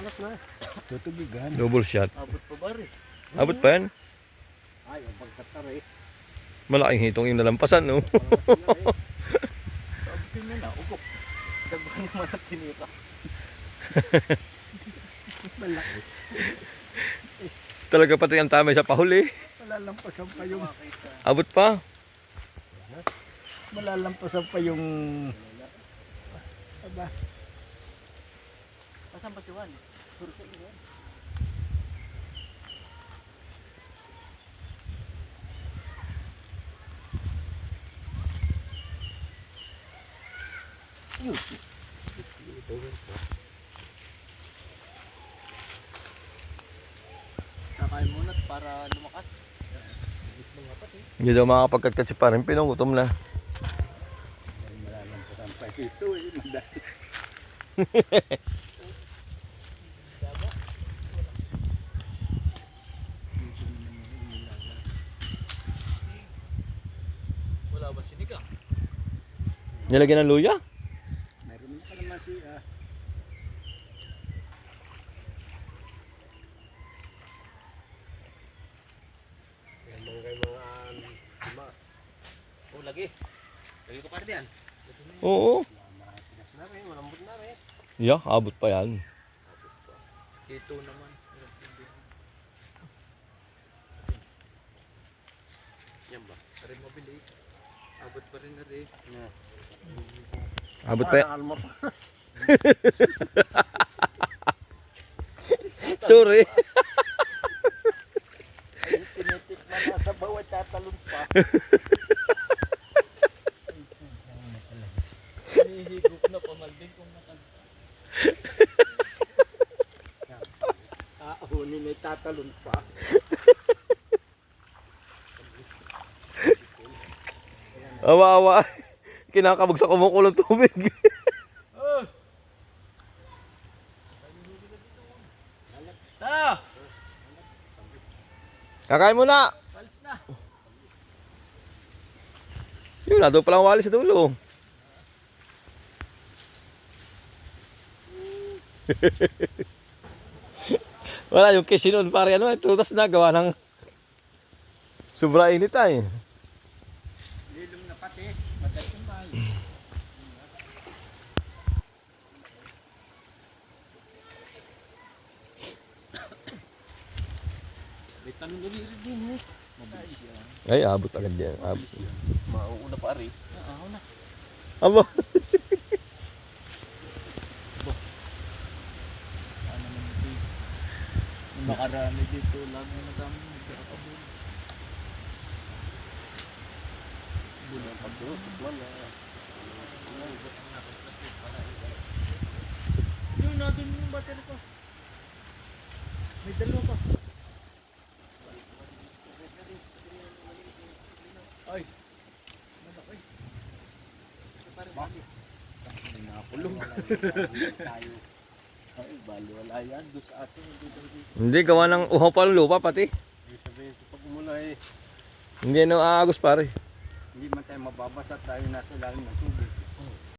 Anak na. Tutubigan. Double shot. Abot pa ba rin? Abot pa yan? Ay, ang pagkatar eh. Malaking hitong yung nalampasan, no? Sabi ko na na, ugok. Daghan naman ang tinira. Malaki. Talaga pati ang tamay sa pahuli. Malalampasan pa yung... Abot pa. Malalampasan pa yung... Aba. Pasan pa si Juan? Puro sa iyo. Yun. Sakain muna para lumakas. Hindi daw makakapagkatkat si parin. Pinungutom na. Malalampasan pa ito eh. Madali. Wala ba sinigang? Nilagyan ng luya? Meron pa naman siya. Yan mga lima. Oh, lagi. Lagi ko pa rin yan. Oo. Pinas na rin, malambot na rin. Yeah, abot pa yan. Ito naman. Yan ba? Rin mabilis. Abot pa rin na rin. Abot pa yan. Alma pa. Sorry. Ay, tinitik na nasa bawat tatalon pa. Hinihigop na pamalding kung nakal. Hunin ay tatalon pa. Awa-awa. Kinakabog sa kumukulong tubig. Ah! Kakain mo na. Palis na. Yun, nado palang wali sa dulo. Wala yung kesi noon, pare ano, tutas na gawa ng sobra init ay. Lilong na pati. Madalas yung bahay. May tanong rin din eh. Mabilis yan. Ay, abot agad yan. Abot. Mauuna pa rin. Oo na. Abo. Ano naman ito? Makarami dito. Lagi na dami nagkakabul. Bulang pagdurot. Wala. Yun natin yung battery ko. May dalawa pa. Ay. Malaki. Bakit? Nakulong. Tayo. Ay, bali wala yan. Doon sa atin. Hindi, gawa ng uhaw pa ng lupa pati. Ibig sabihin sa pagmula eh. Hindi ano aagos pare. Hindi man tayo mababasa tayo nasa ilalim ng tubig.